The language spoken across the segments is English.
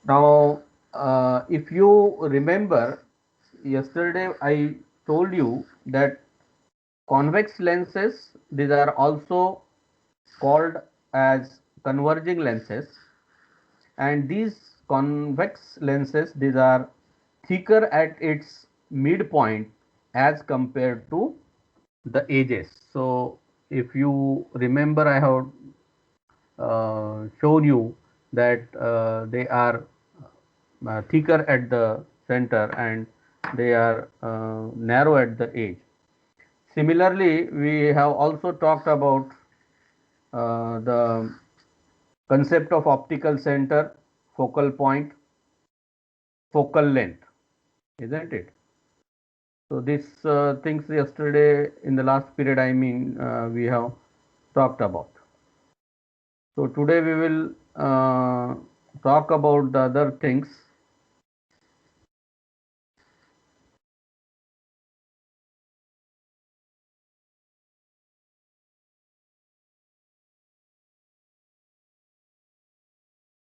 Now, if you remember, yesterday I told you that convex lenses, these are also called as converging lenses, and these convex lenses, these are thicker at its midpoint as compared to the edges. So if you remember, I have shown you that they are thicker at the center and they are narrow at the edge. Similarly, we have also talked about the concept of optical center, focal point, focal length, isn't it? So these things yesterday in the last period, I mean, we have talked about. So today we will talk about the other things.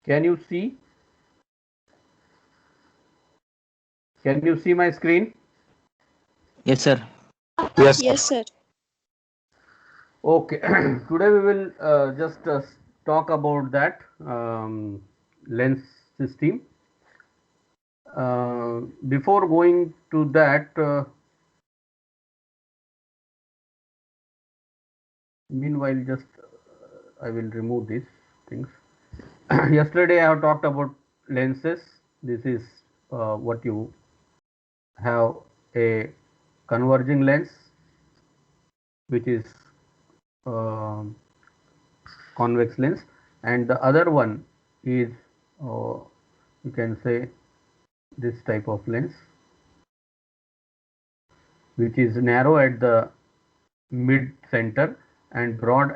Can you see? Can you see my screen? Yes, sir. Yes, sir. Yes, sir. Okay. Today we will just talk about that lens system. Before going to that, meanwhile, just I will remove these things. Yesterday I have talked about lenses. This is what you have, a converging lens, which is uh, convex lens, and the other one is you can say this type of lens, which is narrow at the mid center and broad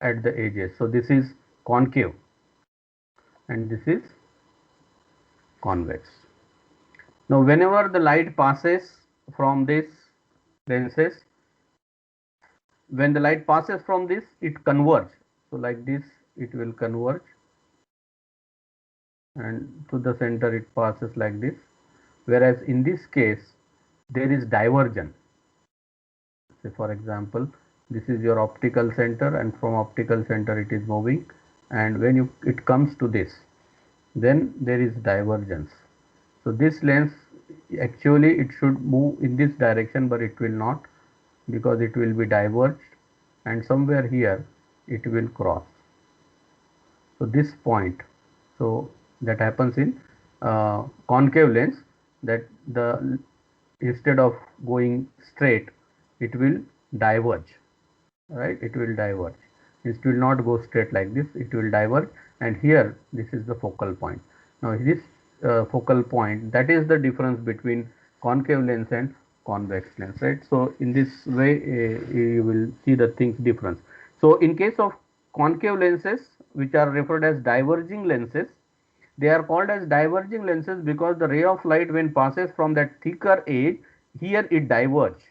at the edges. So this is concave and this is convex. Now whenever the light passes from this lenses, when the light passes from this, it converges. So like this it will converge, and to the center it passes like this, whereas in this case there is divergence. Say for example, this is your optical center, and from optical center it is moving, and when it comes to this, then there is divergence. So this lens, actually it should move in this direction, but it will not, because it will be diverged, and somewhere here it will cross. So this point, so that happens in concave lens, that the instead of going straight, it will diverge, right? It will diverge. It will not go straight like this, it will diverge, and here this is the focal point. Now this focal point, that is the difference between concave lens and convex lens, right? So in this way you will see the things difference. So in case of concave lenses, which are referred as diverging lenses, they are called as diverging lenses because the ray of light, when passes from that thicker edge, here it diverges,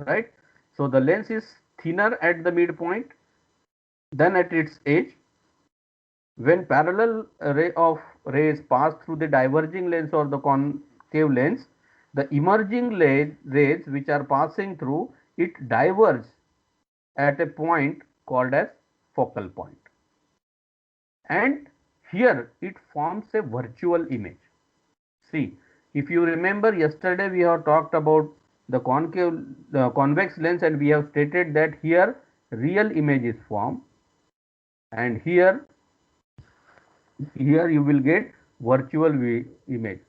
right? So the lens is thinner at the midpoint than at its edge. When parallel ray of rays pass through the diverging lens or the concave lens, the emerging rays which are passing through it diverge at a point called as focal point, and here it forms a virtual image. See, if you remember, yesterday we have talked about the convex lens, and we have stated that here real image is formed, and here you will get virtual image.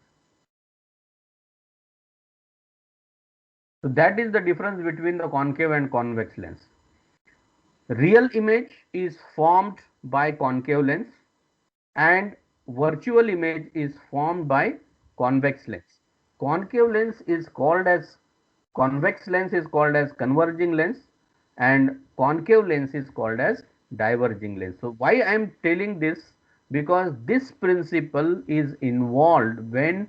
So that is the difference between the concave and convex lens. Real image is formed by concave lens, and virtual image is formed by convex lens. Concave lens is called as convex lens is called as converging lens, and concave lens is called as diverging lens. So why I am telling this? Because this principle is involved when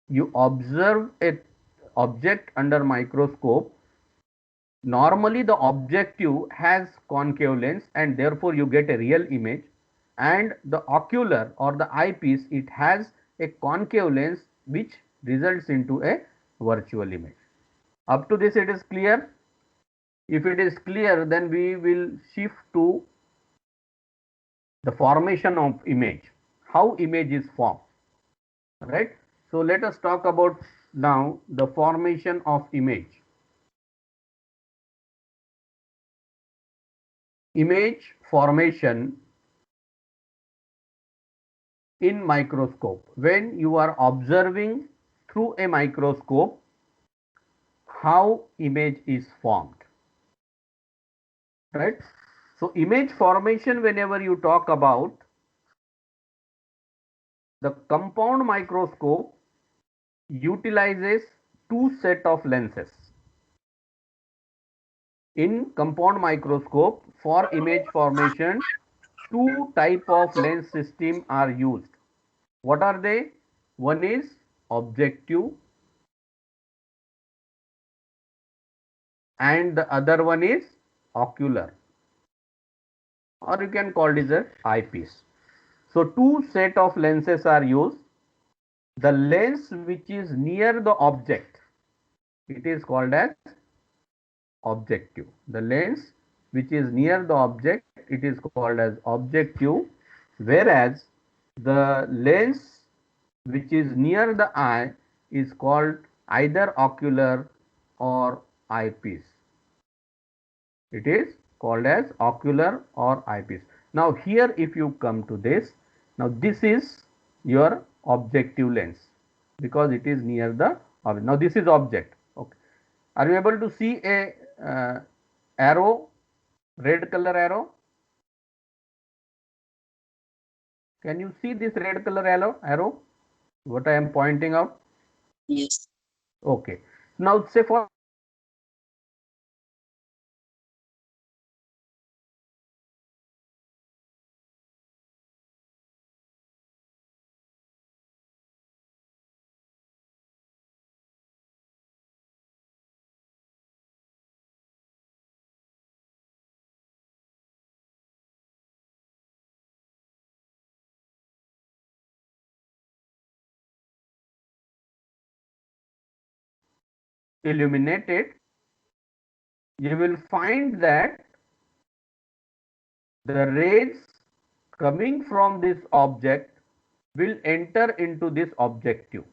you observe a object under microscope. Normally the objective has concave lens, and therefore you get a real image, and the ocular or the eyepiece, it has a concave lens which results into a virtual image. Up to this it is clear? If it is clear, then we will shift to the formation of image, how image is formed, right? So let us talk about now the formation of image. Image formation in microscope. When you are observing through a microscope how image is formed, right? So image formation, whenever you talk about, the compound microscope utilizes two set of lenses. In compound microscope, for image formation, two type of lens system are used. What are they? One is objective and the other one is ocular, or you can call it as eyepiece. So two set of lenses are used. The lens which is near the object, it is called as objective. The lens which is near the object, it is called as objective, whereas the lens which is near the eye is called either ocular or eyepiece. It is called as ocular or eyepiece. Now here if you come to this, now this is your objective lens because it is near the object. Now this is object. Okay. Are you able to see a arrow, red color arrow? Can you see this red color arrow? What I am pointing out? Yes. Okay. Now say for illuminated, you will find that the rays coming from this object will enter into this objective.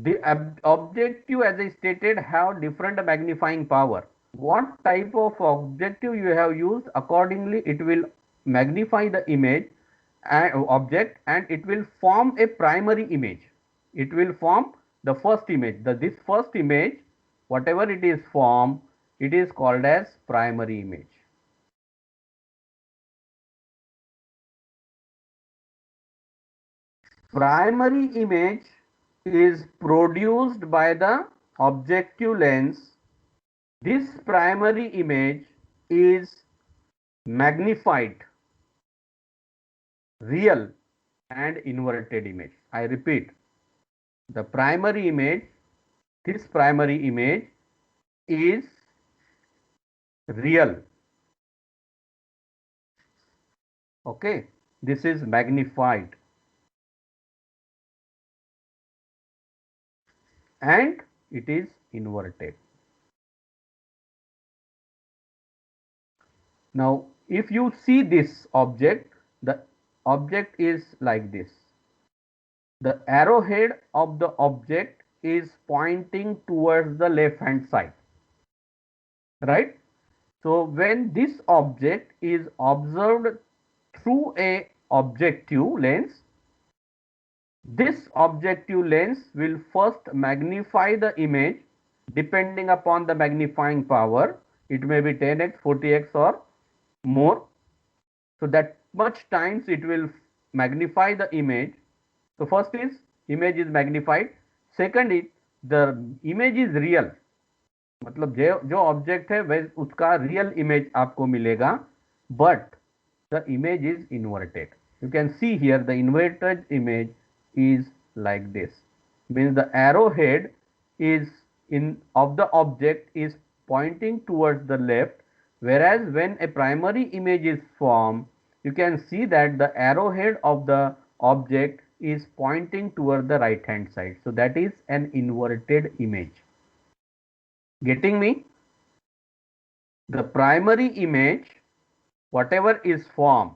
The objective, as I stated, have different magnifying power. What type of objective you have used, accordingly it will magnify the image object and it will form a primary image. It will form the first image. This first image, whatever it is formed, it is called as primary image. Primary image is produced by the objective lens. This primary image is magnified, real and inverted image. I repeat, the primary image, this primary image is real. Okay, this is magnified and it is inverted. Now, if you see this object, the object is like this. The arrowhead of the object is pointing towards the left hand side, right? So when this object is observed through a objective lens, this objective lens will first magnify the image depending upon the magnifying power. It may be 10x, 40x or more. So that much times it will magnify the image. So first is image is magnified. Second is the image is real. मतलब जो object है वह उसका real image आपको मिलेगा, but the image is inverted. You can see here the inverted image is like this. Means the arrowhead is of the object is pointing towards the left, whereas when a primary image is formed, you can see that the arrowhead of the object is pointing toward the right hand side. So that is an inverted image. Getting me? The primary image, whatever is formed,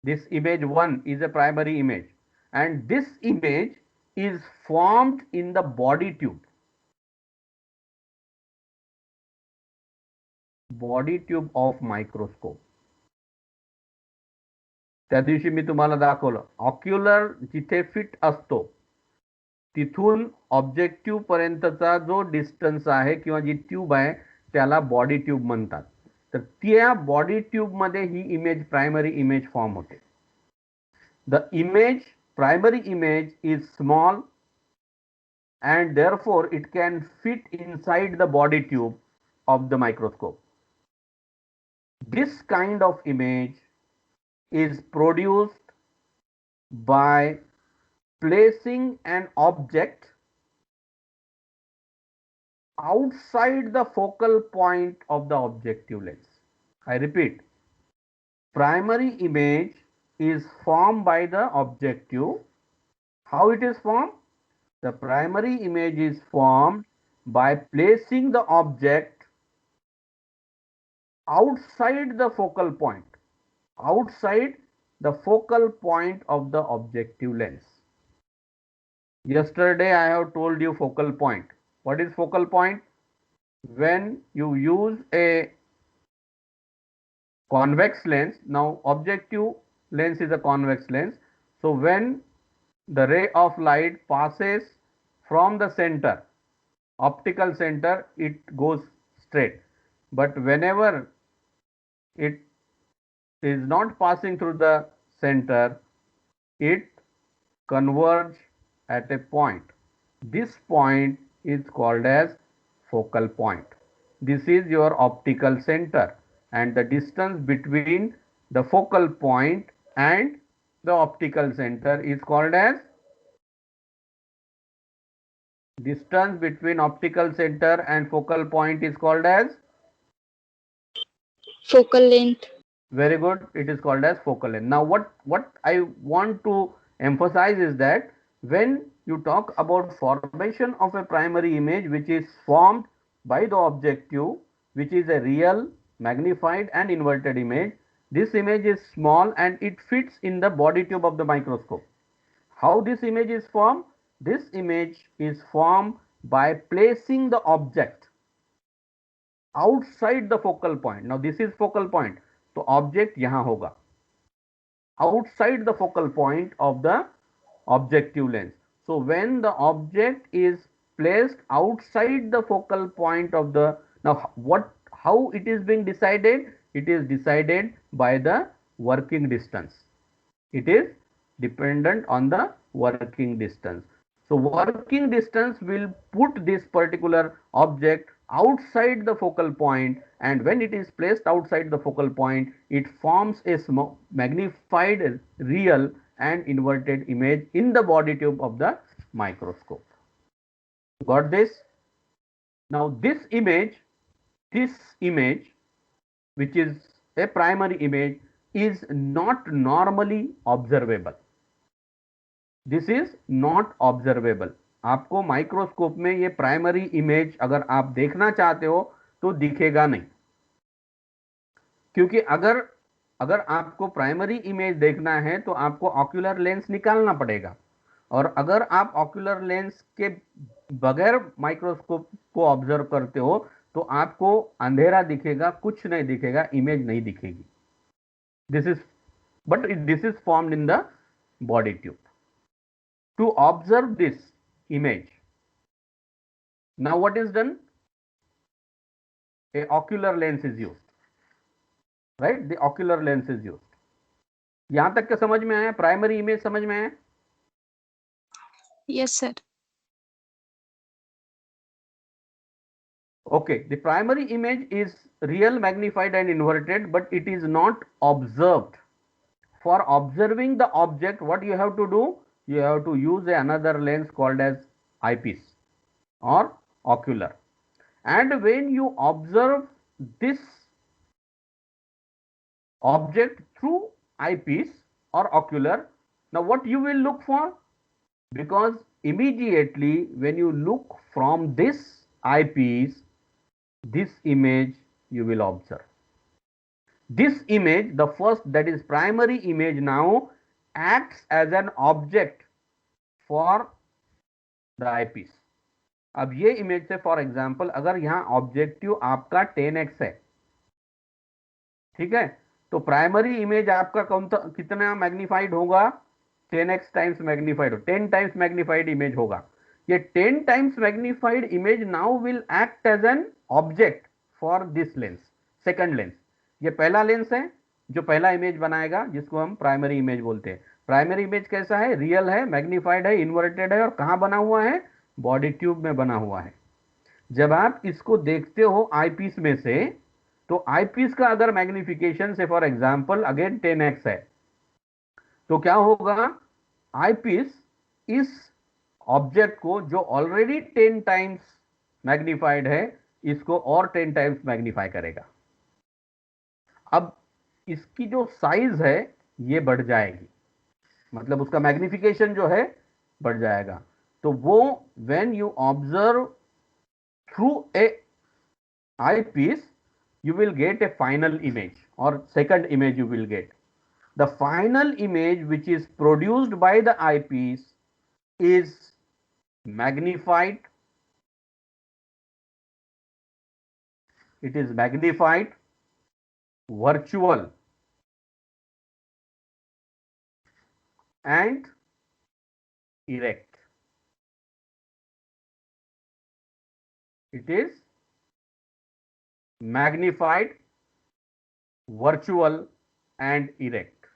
this image 1 is a primary image, and this image is formed in the body tube. Body tube of microscope. त्या दिवशी मी तुम्हाला दाखवलं, ocular जिथे fit असतो तिथून objective पर्यंतचा जो distance आहे किंवा जी ट्यूब आहे त्याला बॉडी ट्यूब म्हणतात. तर त्या बॉडी ट्यूब मध्ये ही इमेज, प्रायमरी इमेज फॉर्म होते. The image, primary image is small and therefore it can fit inside the body tube of the microscope. This kind of image is produced by placing an object outside the focal point of the objective lens. I repeat, primary image is formed by the objective. How it is formed? The primary image is formed by placing the object outside the focal point, outside the focal point of the objective lens. Yesterday I have told you focal point. What is focal point? When you use a convex lens, now objective lens is a convex lens. So when the ray of light passes from the center, optical center, it goes straight. But whenever it is not passing through the center, it converges at a point. This point is called as focal point. This is your optical center, and the distance between the focal point and the optical center is called as, distance between optical center and focal point is called as focal length. Very good, it is called as focal length. Now what I want to emphasize is that when you talk about formation of a primary image which is formed by the objective, which is a real, magnified and inverted image, this image is small and it fits in the body tube of the microscope. How this image is formed? This image is formed by placing the object outside the focal point. Now this is focal point, तो object यहां होगा outside the focal point of the objective lens. So when the object is placed outside the focal point of the, now how it is being decided? It is decided by the working distance. It is dependent on the working distance. So working distance will put this particular object outside the focal point, and when it is placed outside the focal point, it forms a small, magnified, real and inverted image in the body tube of the microscope. Got this? Now this image which is a primary image is not normally observable. This is not observable. आपको microscope में ये primary image अगर आप देखना चाहते हो तो दिखेगा नहीं, क्योंकि अगर आपको प्राइमरी इमेज देखना है तो आपको ऑक्यूलर लेंस निकालना पड़ेगा, और अगर आप ऑक्यूलर लेंस के बगैर माइक्रोस्कोप को ऑब्जर्व करते हो तो आपको अंधेरा दिखेगा, कुछ नहीं दिखेगा, इमेज नहीं दिखेगी. This is formed in the body tube. To observe this image, now what is done? A ocular lens is used, right? The ocular lens is used. यहां तक क्या समझ में आया? प्राइमरी इमेज समझ में आया? Yes, sir. Okay, the primary image is real, magnified and inverted, but it is not observed. For observing the object, what you have to do? You have to use another lens called as eyepiece or ocular. And when you observe this object through eyepiece or ocular. Now what you will look for? Because immediately when you look from this eyepiece, this image you will observe. This image, the first, that is primary image, now acts as an object for the eyepiece. अब ये image से for example अगर यहां objective आपका 10x है, ठीक है, तो प्राइमरी इमेज आपका कौन सा कितना मैग्नीफाइड होगा? 10x times magnified, 10 times magnified image होगा. ये 10 times magnified image now will act as an object for this lens, second lens. ये पहला लेंस है जो पहला इमेज बनाएगा, जिसको हम प्राइमरी इमेज बोलते हैं. प्राइमरी इमेज कैसा है? रियल है, मैग्नीफाइड है, इन्वर्टेड है, और कहां बना हुआ है? बॉडी ट्यूब में बना हुआ है. जब आप इसको देखते हो आईपीस में से, तो आईपीस का अगर मैग्निफिकेशन से फॉर एग्जांपल अगेन 10x है, तो क्या होगा? आईपीस इस ऑब्जेक्ट को जो ऑलरेडी 10 टाइम्स मैग्नीफाइड है, इसको और 10 टाइम्स मैग्नीफाई करेगा. अब इसकी जो साइज है ये बढ़ जाएगी, मतलब उसका मैग्निफिकेशन जो है बढ़ जाएगा. तो वो when you observe through a eyepiece, you will get a final image, or second image you will get. The final image which is produced by the eyepiece is magnified. It is magnified, virtual, and erect. It is magnified, virtual, and erect.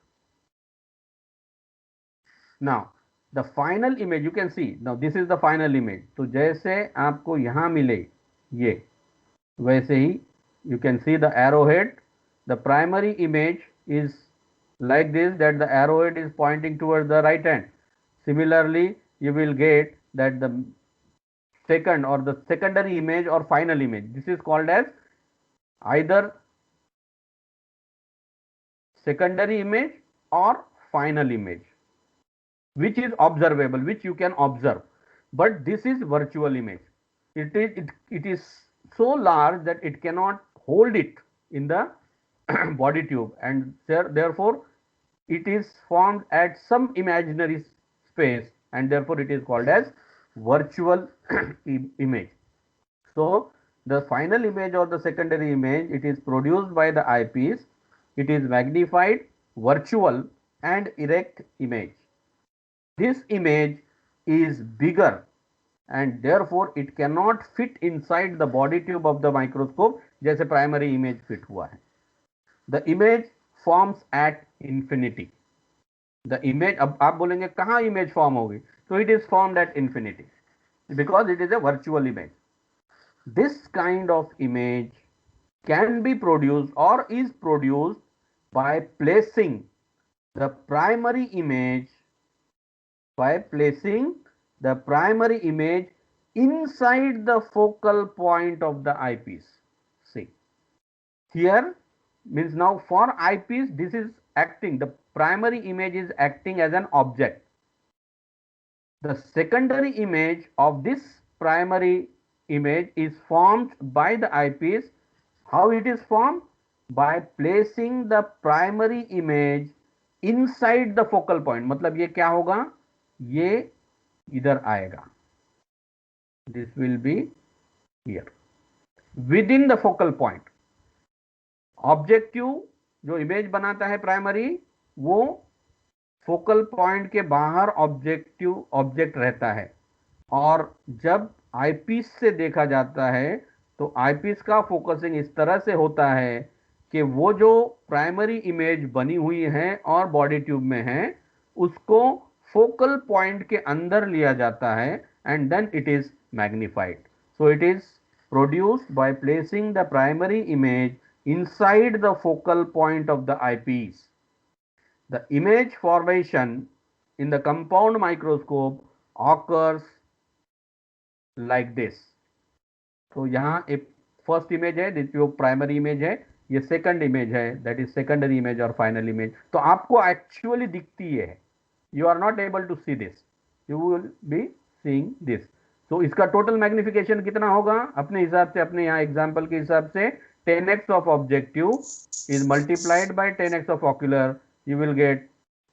Now the final image you can see. Now this is the final image. तो जैसे आपको यहां मिले ये, वैसे ही you can see the arrowhead. The primary image is like this, that the arrowhead is pointing towards the right hand. Similarly you will get that the second or the secondary image or final image, this is called as either secondary image or final image, which is observable, which you can observe. But this is virtual image. It is so large that it cannot hold it in the body tube, and therefore it is formed at some imaginary space, and therefore it is called as virtual image. So the final image or the secondary image, it is produced by the eyepiece. It is magnified, virtual, and erect image. This image is bigger, and therefore it cannot fit inside the body tube of the microscope जैसे primary image fit हुआ है. The image forms at infinity. The image, अब आप बोलेंगे कहाँ image form होगी? So it is formed at infinity because it is a virtual image. This kind of image can be produced or is produced by placing the primary image inside the focal point of the eyepiece. See, here means now for eyepiece this is acting, the primary image is acting as an object. The secondary image of this primary image is formed by the eyepiece. How it is formed? By placing the primary image inside the focal point. मतलब ये क्या होगा? ये इधर आएगा. This will be here within the focal point. Objective जो image बनाता है प्राइमरी, वो फोकल पॉइंट के बाहर ऑब्जेक्ट रहता है, और जब आईपीस से देखा जाता है तो आईपीस का फोकसिंग इस तरह से होता है कि वो जो प्राइमरी इमेज बनी हुई है और बॉडी ट्यूब में है, उसको फोकल पॉइंट के अंदर लिया जाता है, and then it is magnified. So it is produced by placing the primary image inside the focal point of the eyepiece. The image formation in the compound microscope occurs like this. तो यहाँ एक first image है, जो primary image है, ये second image है, that is secondary image और final image. तो आपको एक्चुअली दिखती है, you are not able to see this, you will be seeing this. तो इसका टोटल मैग्निफिकेशन कितना होगा अपने हिसाब से, अपने यहाँ एग्जाम्पल के हिसाब से 10x of objective is multiplied by 10x of ocular, you will get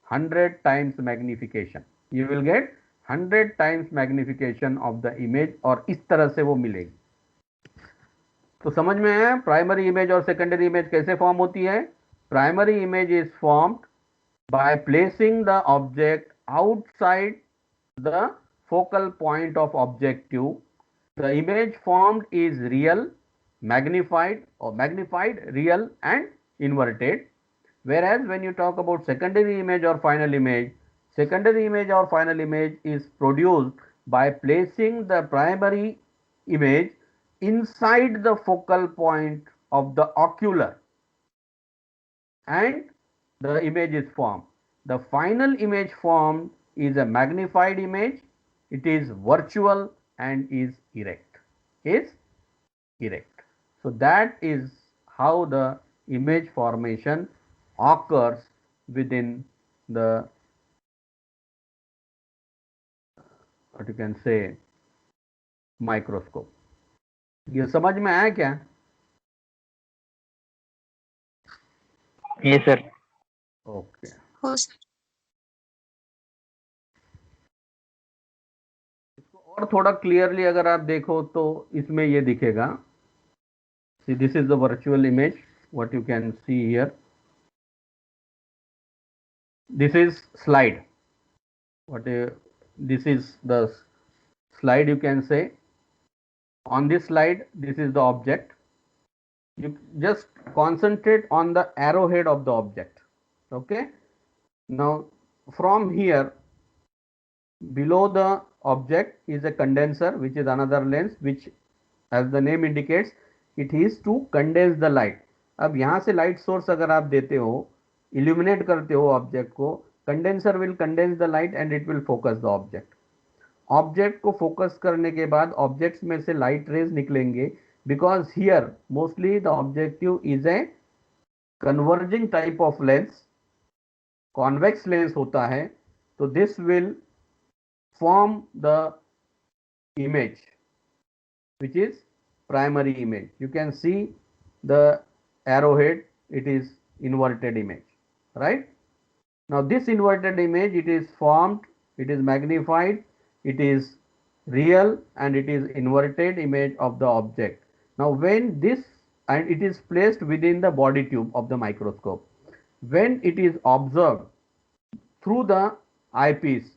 100 times magnification, you will get 100 times magnification of the image, और इस तरह से वो मिलेगी। तो समझ में है प्राइमरी इमेज और सेकेंडरी इमेज कैसे फॉर्म होती है। Primary image is formed by placing the object outside the focal point of objective. The image formed is real, magnified or magnified, real and inverted. Whereas when you talk about secondary image or final image, secondary image or final image is produced by placing the primary image inside the focal point of the ocular and the image is formed. The final image formed is a magnified image. It is virtual and is erect. So that is how the image formation occurs within the, what you can say, microscope. ये समझ में आया क्या? Yes, sir. Okay. हो sir. और थोड़ा clearly अगर आप देखो तो इसमें ये दिखेगा। See, this is the virtual image, what you can see here. This is slide. This is the slide, you can say. On this slide, this is the object. You just concentrate on the arrowhead of the object. Okay. Now, from here, below the object is a condenser, which is another lens, which, as the name indicates, it is to condense the light. अब यहाँ से light source अगर आप देते हो, illuminate करते हो object को, condenser will condense the light and it will focus the object. Object को फोकस करने के बाद ऑब्जेक्ट्स में से लाइट रेज निकलेंगे, because here mostly the objective is a converging type of lens, convex lens होता है। तो this will form the image which is primary image. You can see the arrowhead, it is inverted image, right? Now this inverted image, it is formed, it is magnified, it is real and it is inverted image of the object. Now when this, and it is placed within the body tube of the microscope, when it is observed through the eyepiece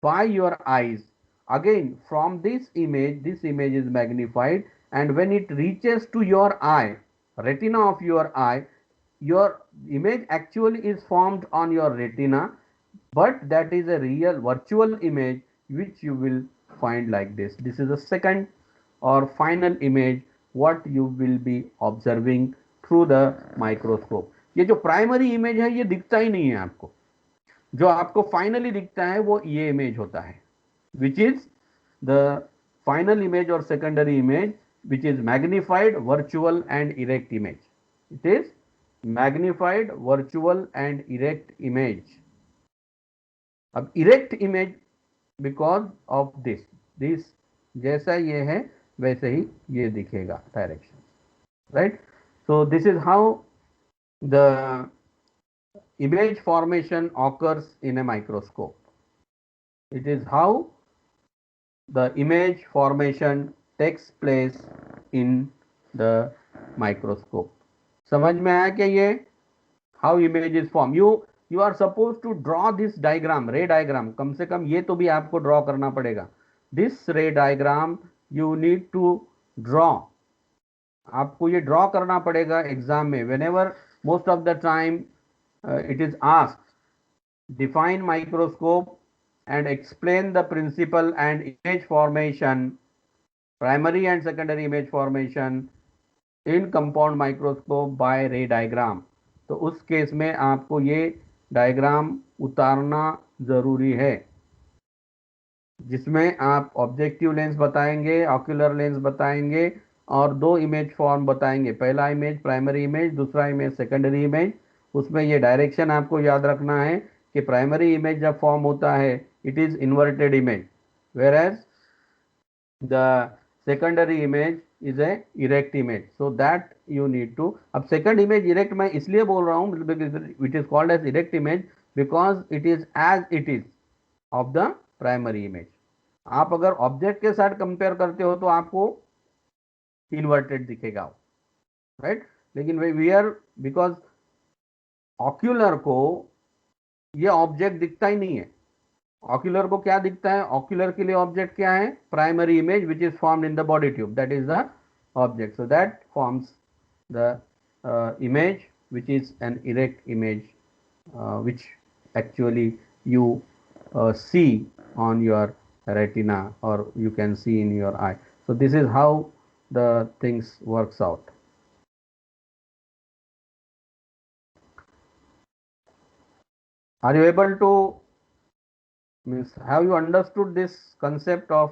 by your eyes, again from this image is magnified, and when it reaches to your eye, retina of your eye, your image actually is formed on your retina, but that is a real virtual image which you will find like this. This is the second or final image what you will be observing through the microscope. ये जो primary image है ये दिखता ही नहीं है आपको, जो आपको फाइनली दिखता है वो ये इमेज होता है, which is the final image और secondary image, which is magnified virtual and erect image. It is magnified virtual and erect image. अब erect image because of this जैसा ये है वैसे ही ये दिखेगा direction, right. So this is how the image formation occurs in a microscope. It is how the image formation takes place in the microscope. समझ में आया क्या ये how image is formed? You are supposed to draw this diagram, ray diagram. कम से कम ये तो भी आपको draw करना पड़ेगा. This ray diagram you need to draw. आपको ये draw करना पड़ेगा एग्जाम में. Whenever most of the time it is asked, define microscope and explain the principle and image formation, primary and secondary image formation in compound microscope by ray diagram. तो उस case में आपको ये diagram उतारना जरूरी है, जिसमें आप ऑब्जेक्टिव लेंस बताएंगे, ऑक्यूलर लेंस बताएंगे और दो इमेज फॉर्म बताएंगे, पहला इमेज प्राइमरी इमेज, दूसरा इमेज सेकेंडरी इमेज। उसमें ये डायरेक्शन आपको याद रखना है कि प्राइमरी इमेज जब फॉर्म होता है it is inverted image, whereas the secondary image is a erect image, so that you need to। अब second image erect मैं इसलिए बोल रहा हूँ it is called as erect image because it is as it is of the primary image। आप अगर object के साथ कंपेयर करते हो तो आपको इन्वर्टेड दिखेगा, राइट। लेकिन वी आर बिकॉज ऑक्यूलर को ये ऑब्जेक्ट दिखता ही नहीं है। ऑक्यूलर को क्या दिखता है? ऑक्यूलर के लिए ऑब्जेक्ट क्या है? Primary image which is formed in the body tube, that is the object, so that forms the image which is an erect image which actually you see on your retina or you can see in your eye. So this is how the things works out. Are you able to, means have you understood this concept of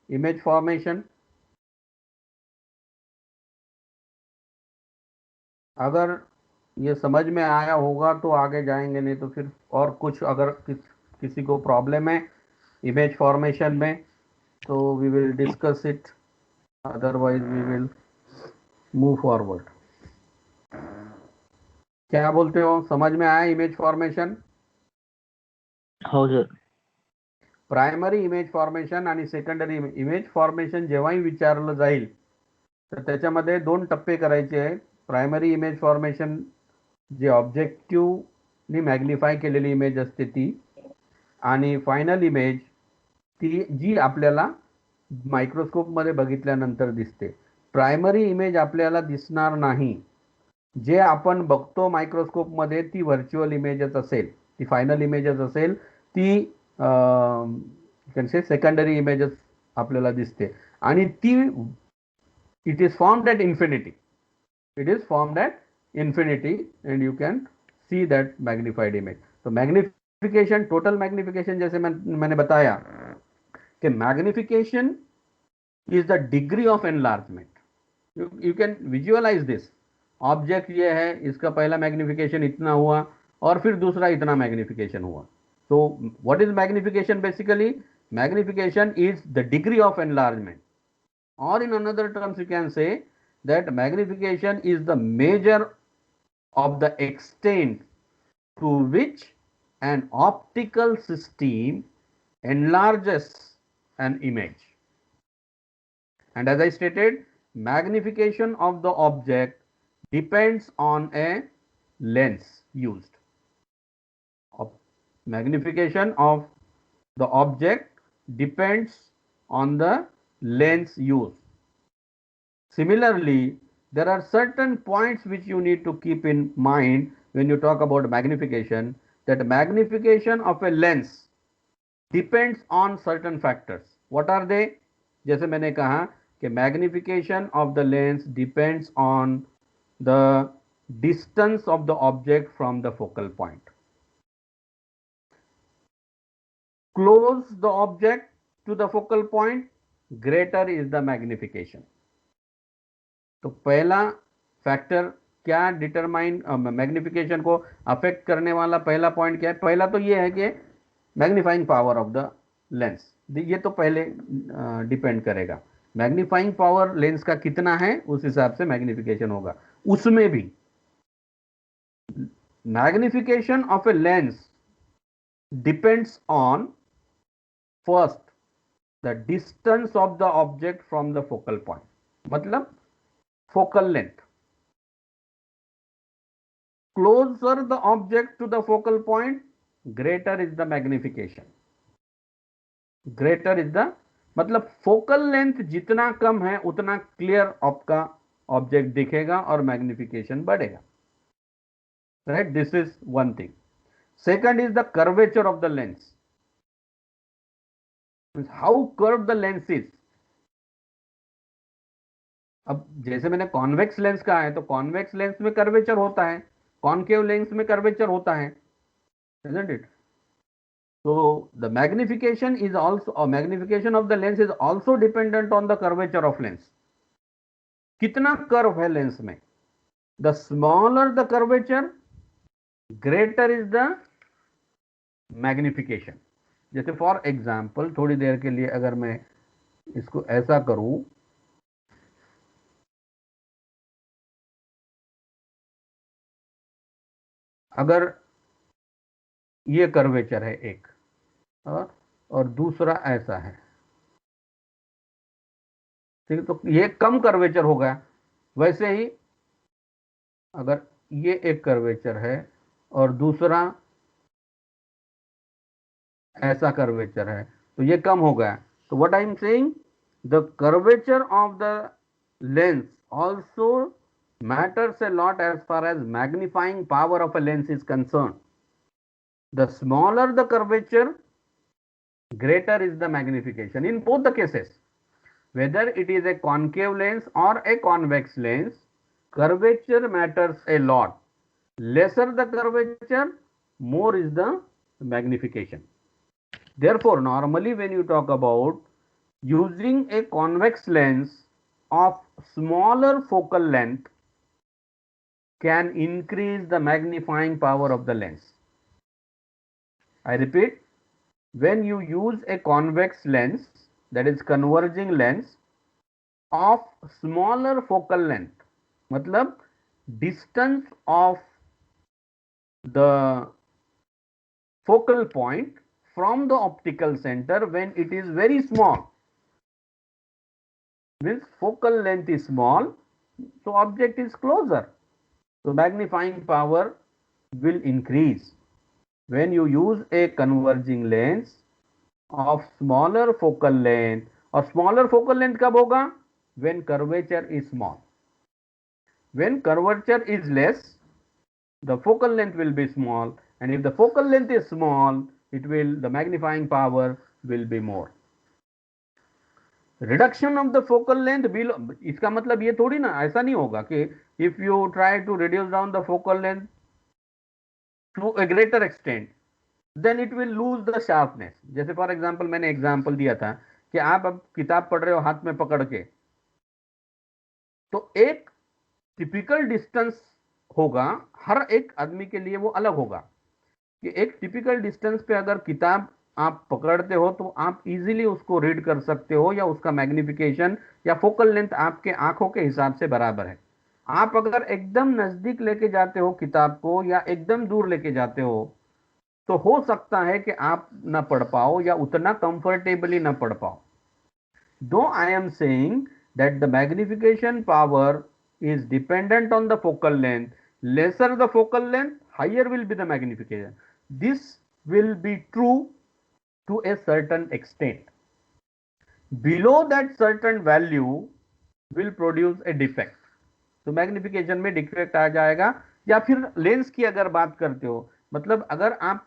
image formation? अगर ये समझ में आया होगा तो आगे जाएंगे, नहीं तो फिर और कुछ अगर किसी को प्रॉब्लम है इमेज फॉर्मेशन में तो we will discuss it, otherwise we will move forward. क्या बोलते हो, समझ में आया इमेज फॉर्मेशन? हो सर. प्रायमरी इमेज फॉर्मेशन आणि सेकंडरी इमेज फॉर्मेशन जेव्हाही विचारलं जाईल तर त्याच्यामध्ये दोन टप्पे करायचे आहेत। प्रायमरी इमेज फॉर्मेशन जे ऑब्जेक्टिव्हनी मॅग्निफाय केलेली इमेज असते ती, आणि फायनल इमेज ती जी आपल्याला मायक्रोस्कोपमध्ये बघितल्यानंतर दिसते। प्रायमरी इमेज आपल्याला दिसणार नाही, जे आपण बघतो मायक्रोस्कोपमध्ये ती व्हर्च्युअल इमेजच असेल, ती फायनल इमेजच असेल, ती कॅन से सेकंडरी इमेजच आपल्याला दिसते, आणि ती it is formed at infinity, it is formed at infinity and you can see that magnified image। तो मैग्निफिकेशन, टोटल मैग्निफिकेशन जैसे मैंने बताया कि magnification is the degree of enlargement. You can visualise this, object ये है, इसका पहला magnification इतना हुआ और फिर दूसरा इतना मैग्निफिकेशन हुआ। तो what is magnification? Basically magnification is the degree of enlargement, or in another terms you can say that magnification is the measure of the extent to which an optical system enlarges an image। And as I stated, magnification of the object depends on a lens used। Magnification of the object depends on the lens used। Similarly, there are certain points which you need to keep in mind when you talk about magnification, that magnification of a lens depends on certain factors। What are they? जैसे मैंने कहा कि magnification of the lens depends on the distance of the object from the focal point। Close the object to the focal point, greater is the magnification। तो पहला factor क्या determine magnification को affect करने वाला पहला पॉइंट क्या है? पहला तो ये है कि magnifying power of the lens, ये तो पहले डिपेंड करेगा। मैग्नीफाइंग पावर लेंस का कितना है उस हिसाब से मैग्निफिकेशन होगा। उसमें भी magnification of a lens depends on first the distance of the object from the focal point, मतलब focal length। Closer the object to the focal point, greater is the magnification। greater is the मतलब focal length जितना कम है उतना clear आपका object दिखेगा और magnification बढ़ेगा, right. This is one thing. Second is the curvature of the lens, how curve the lens is. अब जैसे मैंने कॉन्वेक्स लेंस कहा है तो कॉन्वेक्स लेंस में कर्वेचर होता है, कॉनकेव लेंस में कर्वेचर होता है, isn't it? So the magnification is also, magnification of the lens is also dependent on the curvature of lens। कितना कर्व है लेंस में. The smaller the curvature, greater is the magnification. जैसे for example थोड़ी देर के लिए अगर मैं इसको ऐसा करूं, अगर ये कर्वेचर है एक और दूसरा ऐसा है, ठीक है, तो ये कम कर्वेचर होगा. वैसे ही अगर ये एक कर्वेचर है और दूसरा ऐसा कर्वेचर है तो ये कम हो गया. तो what I am saying, the curvature of the lens also matters a lot as far as magnifying power of a lens is concerned. The smaller the curvature, greater is the magnification. In both the cases, whether it is a concave lens or a convex lens, curvature matters a lot. Lesser the curvature, more is the magnification. Therefore, normally when you talk about using a convex lens of smaller focal length can increase the magnifying power of the lens. I repeat, when you use a convex lens, that is converging lens of smaller focal length, मतलब distance of the focal point from the optical center when it is very small, means focal length is small, so object is closer, so magnifying power will increase. When you use a converging lens of smaller focal length, और smaller focal length कब होगा, when curvature is small. When curvature is less, the focal length will be small, and if the focal length is small, the magnifying power will be more. Reduction of the focal length below, इसका मतलब ये थोड़ी ना, ऐसा नहीं होगा कि if you try to reduce down the focal length to a greater extent, then it will lose the sharpness. जैसे फॉर एग्जाम्पल मैंने एग्जाम्पल दिया था कि आप अब किताब पढ़ रहे हो हाथ में पकड़ के, तो एक टिपिकल डिस्टेंस होगा, हर एक आदमी के लिए वो अलग होगा कि एक टिपिकल डिस्टेंस पे अगर किताब आप पकड़ते हो तो आप इजीली उसको रीड कर सकते हो, या उसका मैग्निफिकेशन या फोकल लेंथ आपके आंखों के हिसाब से बराबर है. आप अगर एकदम नजदीक लेके जाते हो किताब को या एकदम दूर लेके जाते हो तो हो सकता है कि आप ना पढ़ पाओ या उतना कंफर्टेबली ना पढ़ पाओ. Though I am saying that the magnification power is dependent on the focal length, lesser the focal length, higher will be the magnification. This will be true to a certain extent. Below that certain value will produce a defect. तो magnification में defect आ जाएगा. या फिर lens की अगर बात करते हो, मतलब अगर आप,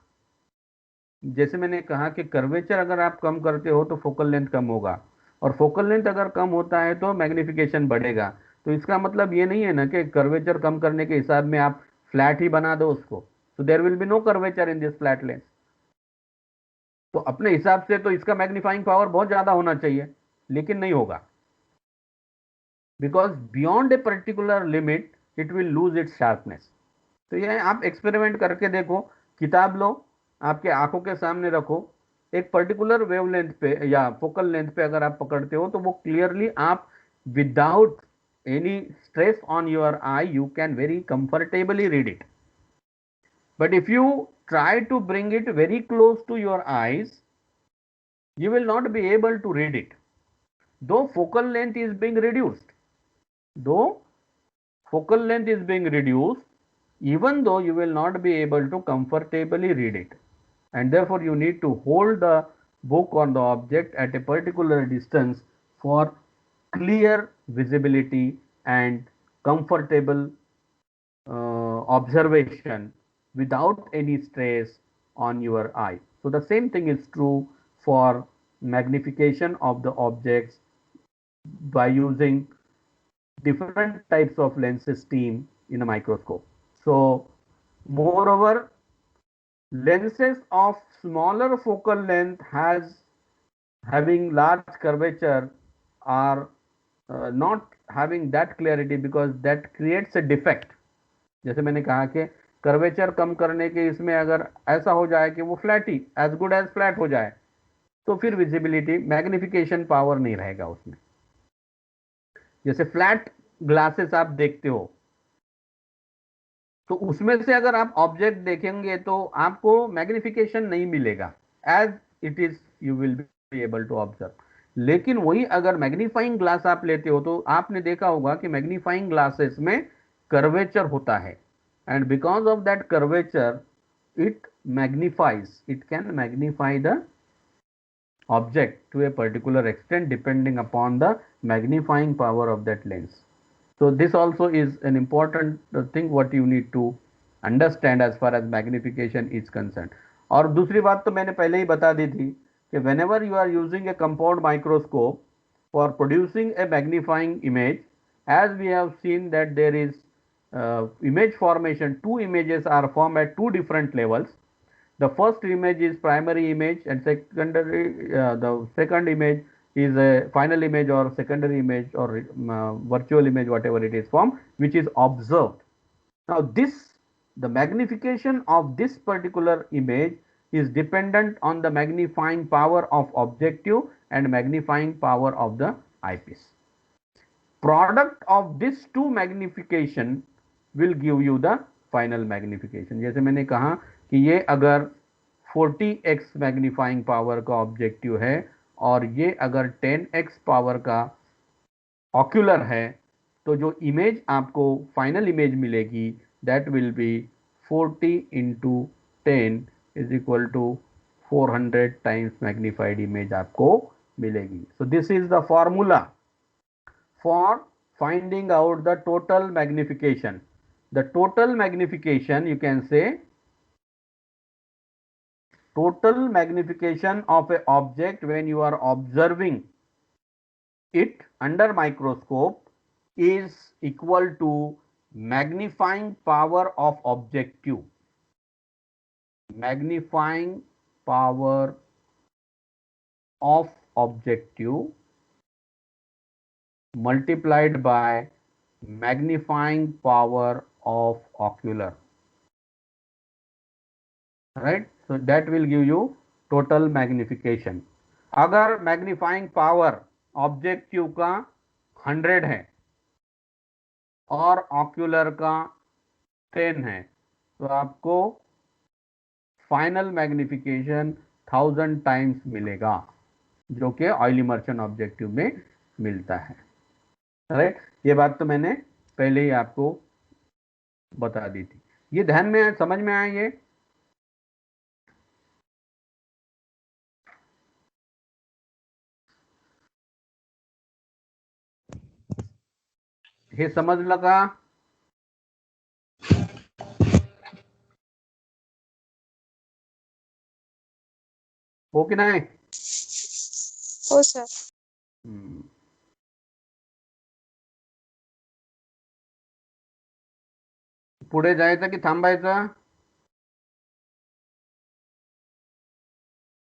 जैसे मैंने कहा कि कर्वेचर अगर आप कम करते हो तो फोकल लेंथ कम होगा, और फोकल लेंथ अगर कम होता है तो मैग्निफिकेशन बढ़ेगा. तो इसका मतलब ये नहीं है ना कि कर्वेचर कम करने के हिसाब में आप फ्लैट ही बना दो उसको, तो there will be no curvature in this flat lens. तो अपने हिसाब से तो इसका मैग्नीफाइंग पावर बहुत ज्यादा होना चाहिए, लेकिन नहीं होगा, because beyond a particular limit it will lose its sharpness. तो ये आप एक्सपेरिमेंट करके देखो, किताब लो, आपके आंखों के सामने रखो, एक पर्टिकुलर वेवलेंथ पे या फोकल लेंथ पे अगर आप पकड़ते हो तो वो क्लियरली आप without any stress on your I you can very comfortably read it. But if you try to bring it very close to your eyes, you will not be able to read it, though focal length is being reduced. Though focal length is being reduced, even though you will not be able to comfortably read it, and therefore you need to hold the book or the object at a particular distance for clear visibility and comfortable observation without any stress on your eye. So the same thing is true for magnification of the objects by using different types of lens system in a microscope. So moreover, lenses of smaller focal length having large curvature are not having that clarity because that creates a defect. जैसे मैंने कहा कि curvature कम करने के इसमें अगर ऐसा हो जाए कि वो फ्लैट ही एज गुड एज फ्लैट हो जाए तो फिर विजिबिलिटी मैग्निफिकेशन पावर नहीं रहेगा उसमें। जैसे फ्लैट ग्लासेस आप देखते हो तो उसमें से अगर आप ऑब्जेक्ट देखेंगे तो आपको मैग्निफिकेशन नहीं मिलेगा as it is, you will be able to observe. लेकिन वही अगर मैग्नीफाइंग ग्लास आप लेते हो तो आपने देखा होगा कि मैग्नीफाइंग ग्लासेस में कर्वेचर होता है and because of that curvature it magnifies, it can magnify the object to a particular extent depending upon the magnifying power of that lens. So this also is an important thing what you need to understand as far as magnification is concerned. और दूसरी बात तो मैंने पहले ही बता दी थी कि whenever you are using a compound microscope for producing a magnifying image, as we have seen that there is image formation, two images are formed at two different levels. The first image is primary image and secondary, the second image is a final image or secondary image or virtual image, whatever it is formed, which is observed. Now this, the magnification of this particular image is dependent on the magnifying power of objective and magnifying power of the eyepiece. Product of this two magnification will give you the final magnification. जैसे मैंने कहा कि ये अगर 40x magnifying power का objective है और ये अगर 10x पावर का ऑक्यूलर है तो जो इमेज आपको फाइनल इमेज मिलेगी that will be 40 into 10 is equal to 400 times magnified image आपको मिलेगी. So this is the formula for finding out the total magnification. The total magnification, you can say, total magnification of an object when you are observing it under microscope is equal to magnifying power of objective. Magnifying power of objective multiplied by magnifying power of ocular, right? So that will give you total magnification. अगर magnifying power objective का 100 है और ocular का 10 है तो आपको final magnification 1000 times मिलेगा जो कि ऑयली मर्चेंट ऑब्जेक्टिव में मिलता है, राइट? ये बात तो मैंने पहले ही आपको बता दी थी. ये ध्यान में समझ में आया? हे समजलं का? हो की नाही? हो सर. पुढे जायचं की थांबायचं?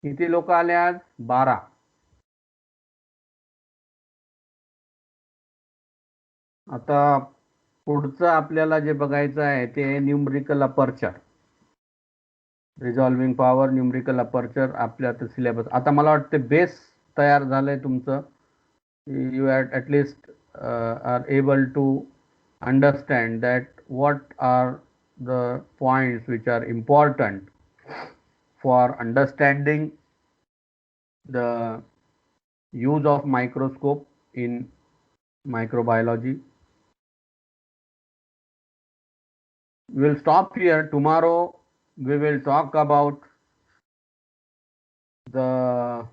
किती लोक आले आज? 12. आता पुढचं आपल्याला जे बघायचं आहे ते numerical aperture, resolving power, numerical aperture आपल्या सिलेबस. आता मला वाटते बेस तयार झालंय तुमचं. You at least are able to understand that what are the points which are important for understanding the use of microscope in microbiology. We will stop here. Tomorrow we will talk about the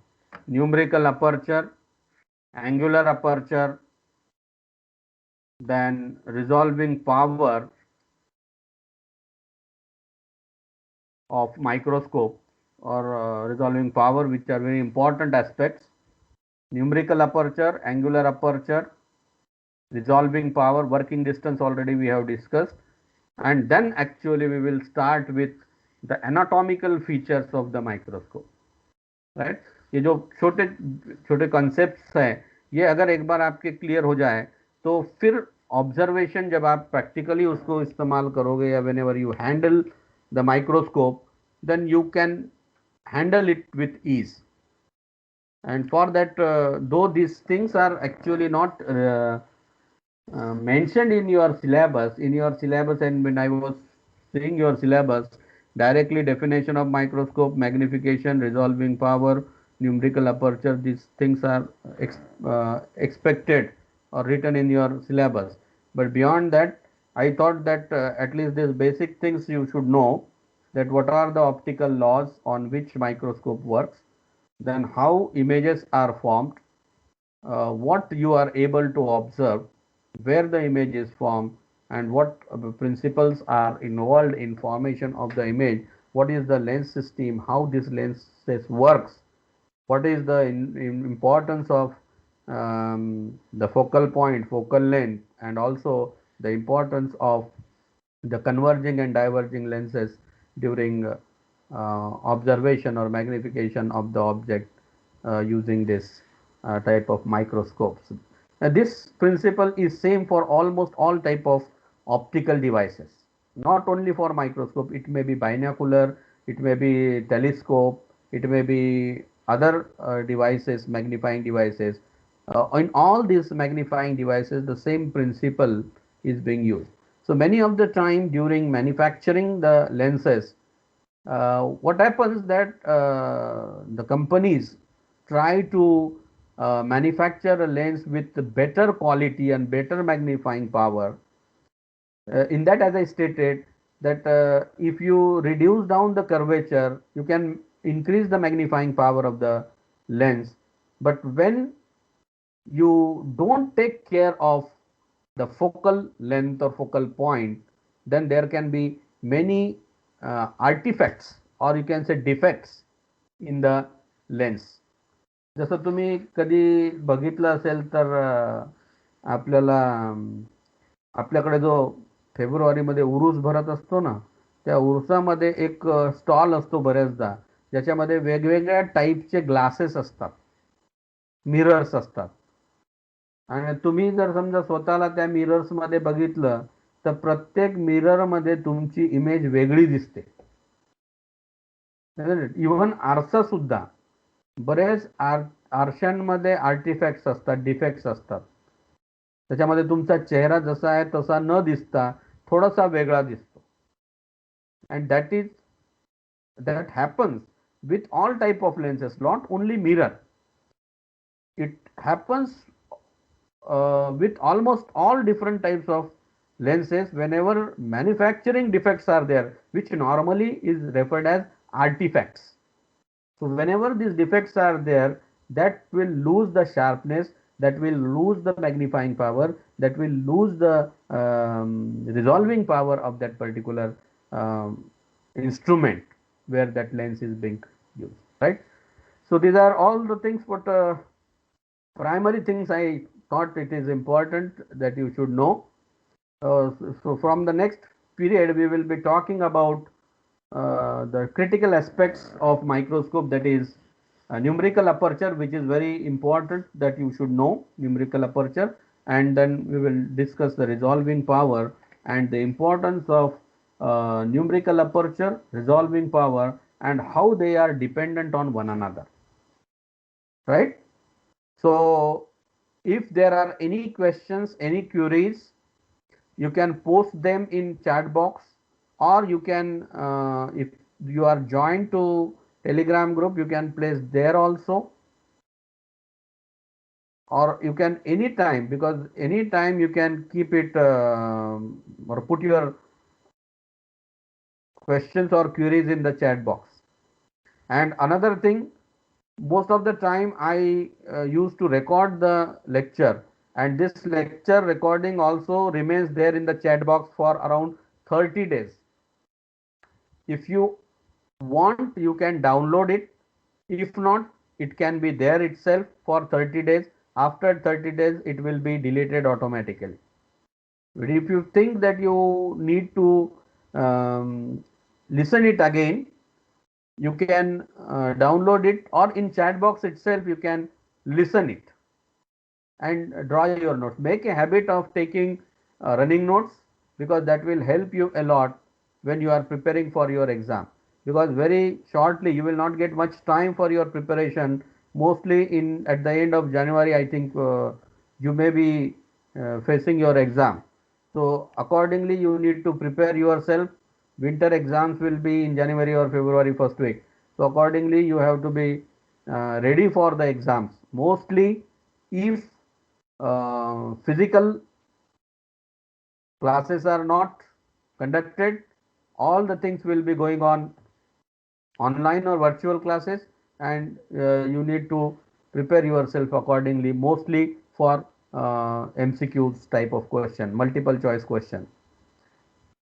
numerical aperture, angular aperture, then resolving power of microscope or resolving power, which are very important aspects. Numerical aperture, angular aperture, resolving power, working distance already we have discussed, and then actually we will start with the anatomical features of the microscope, right? ये जो छोटे छोटे concepts हैं ये अगर एक बार आपके clear हो जाए तो फिर ऑब्जर्वेशन जब आप प्रैक्टिकली उसको इस्तेमाल करोगे या whenever you handle the microscope, then you can handle it with ease. And for that, though these things are actually not mentioned in your syllabus, and when I was seeing your syllabus, directly definition of microscope, magnification, resolving power, numerical aperture, these things are expected or written in your syllabus. But beyond that, I thought that at least these basic things you should know, that what are the optical laws on which microscope works, then how images are formed, what you are able to observe, where the image is formed, and what principles are involved in formation of the image, what is the lens system, how this lens works, what is the importance of the focal point, focal length, and also the importance of the converging and diverging lenses during observation or magnification of the object using this type of microscopes. This principle is same for almost all type of optical devices, not only for microscope. It may be binocular, it may be telescope, it may be other devices, magnifying devices. In all these magnifying devices, the same principle is being used. So many of the time during manufacturing the lenses, what happens that the companies try to manufacture a lens with better quality and better magnifying power. In that, as I stated, that if you reduce down the curvature, you can increase the magnifying power of the lens. But when you don't take care of the focal length or focal point, then there can be many artifacts, or you can say defects in the lens. जसं तुम्ही कधी बघितलं असेल तर आपल्याला आपल्याकडे जो फेब्रुवारीमध्ये उरूस भरत असतो ना, त्या उरुसामध्ये एक स्टॉल असतो बऱ्याचदा, ज्याच्यामध्ये वेगवेगळ्या टाईपचे ग्लासेस असतात, मिरर्स असतात. आणि तुम्ही जर समजा स्वतःला त्या मिरर्समध्ये बघितलं, तर प्रत्येक मिररमध्ये तुमची इमेज वेगळी दिसते. इव्हन आरसा सुद्धा, बरेच आरशांमध्ये आर्टिफॅक्ट्स असतात, डिफेक्ट्स असतात. त्याच्यामध्ये तुमचा चेहरा जसा आहे तसा न दिसता थोडासा वेगळा दिसतो. And that happens with all type of lenses, not only mirror. It happens with almost all different types of lenses whenever manufacturing defects are there, which normally is referred as artifacts. So whenever these defects are there, that will lose the sharpness, that will lose the magnifying power, that will lose the resolving power of that particular instrument where that lens is being used, right? So these are all the things, what primary things I thought it is important that you should know. So from the next period, we will be talking about the critical aspects of microscope, that is numerical aperture, which is very important that you should know numerical aperture, and then we will discuss the resolving power and the importance of numerical aperture, resolving power, and how they are dependent on one another, right? So if there are any questions, any queries, you can post them in chat box, or you can if you are joined to Telegram group, you can place there also, or you can anytime, because anytime you can keep it or put your questions or queries in the chat box. And another thing, most of the time I used to record the lecture, and this lecture recording also remains there in the chat box for around 30 days. If you want, you can download it. If not, it can be there itself for 30 days. After 30 days, it will be deleted automatically. But if you think that you need to listen it again, you can download it, or in chat box itself you can listen it. and draw your notes. Make a habit of taking running notes, because that will help you a lot when you are preparing for your exam, because very shortly you will not get much time for your preparation. Mostly in at the end of January, I think you may be facing your exam. So accordingly you need to prepare yourself. Winter exams will be in January or February first week. So accordingly you have to be ready for the exams. Mostly if physical classes are not conducted, all the things will be going on online or virtual classes, and you need to prepare yourself accordingly, mostly for MCQs type of question, multiple choice question.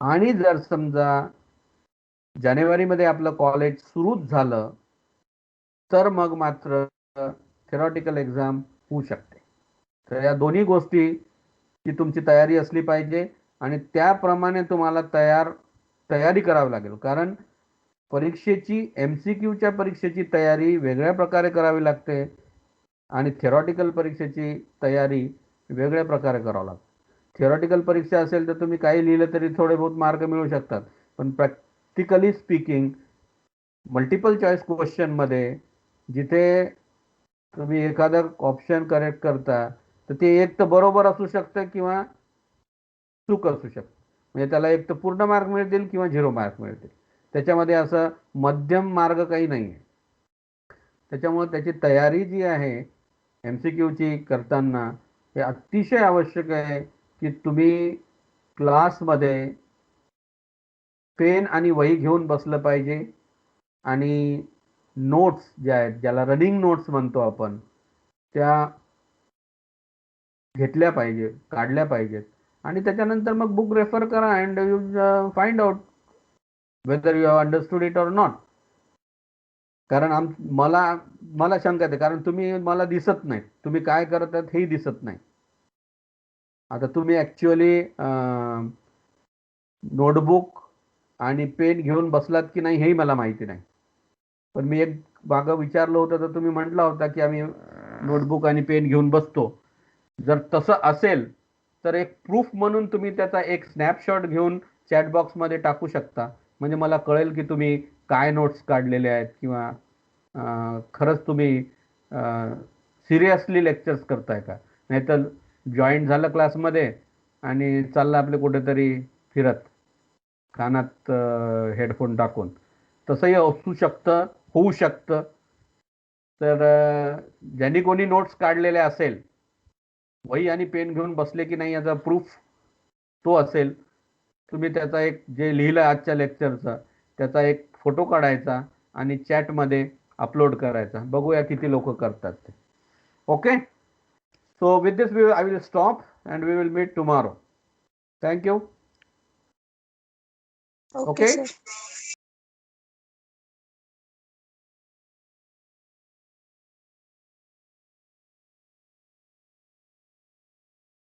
आणि जर समजा जानेवारीमध्ये आपलं college सुरूच झालं तर मग मात्र theoretical exam होऊ शकते. तर या दोन्ही गोष्टीची तुमची तयारी असली पाहिजे आणि त्याप्रमाणे तुम्हाला तयारी करावी लागेल. कारण परीक्षेची MCQच्या परीक्षेची तयारी वेगळ्या प्रकारे करावी लागते आणि थेरॉटिकल परीक्षेची तयारी वेगळ्या प्रकारे करावी लागते. थेरॉटिकल परीक्षा असेल तर तुम्ही काही लिहिलं तरी थोडे बहुत मार्क मिळू शकतात, पण प्रॅक्टिकली स्पीकिंग मल्टिपल चॉईस क्वेश्चनमध्ये जिथे तुम्ही एखादा ऑप्शन करेक्ट करता तर ते एक तर बरोबर असू शकतं किंवा चूक असू शकतं. म्हणजे त्याला एक तर पूर्ण मार्क मिळतील किंवा 0 मार्क मिळतील. त्याच्यामध्ये असं मध्यम मार्ग काही नाही आहे. त्याच्यामुळे त्याची तयारी जी आहे MCQची करताना हे अतिशय आवश्यक आहे की तुम्ही क्लासमध्ये पेन आणि वही घेऊन बसलं पाहिजे आणि नोट्स ज्या आहेत, ज्याला रनिंग नोट्स म्हणतो आपण, त्या घेतल्या पाहिजे, काढल्या पाहिजेत आणि त्याच्यानंतर मग बुक रेफर करा and you find out whether you have understood it or not. कारण मला शंका येते, कारण तुम्ही मला दिसत नाही, तुम्ही काय करतात हेही दिसत नाही. आता तुम्ही ॲक्च्युअली नोटबुक आणि पेन घेऊन बसलात की नाही हेही मला माहिती नाही. पण मी एक मागं विचारलं होतं तर तुम्ही म्हटला होता की आम्ही नोटबुक आणि पेन घेऊन बसतो. जर तसं असेल तर एक प्रूफ म्हणून तुम्ही त्याचा एक स्नॅपशॉट घेऊन चॅट बॉक्समध्ये टाकू शकता, म्हणजे मला कळेल की तुम्ही काय नोट्स काढलेले आहेत किंवा खरंच तुम्ही सिरियसली लेक्चर्स करताय का. नाहीतर जॉईन झालं क्लासमध्ये आणि चाललं आपले कुठेतरी फिरत कानात हेडफोन टाकून, तसंही असू शकतं, होऊ शकतं. तर ज्यांनी कोणी नोट्स काढलेले असेल, वही आणि पेन घेऊन बसले की नाही याचा प्रूफ तो असेल, तुम्ही त्याचा एक जे लिहिलं आजच्या लेक्चरचा त्याचा एक फोटो काढायचा आणि चॅटमध्ये अपलोड करायचा. बघूया किती लोक करतात ते. Okay, so with this I will stop and we will meet tomorrow. Thank you. Okay, Okay. sir.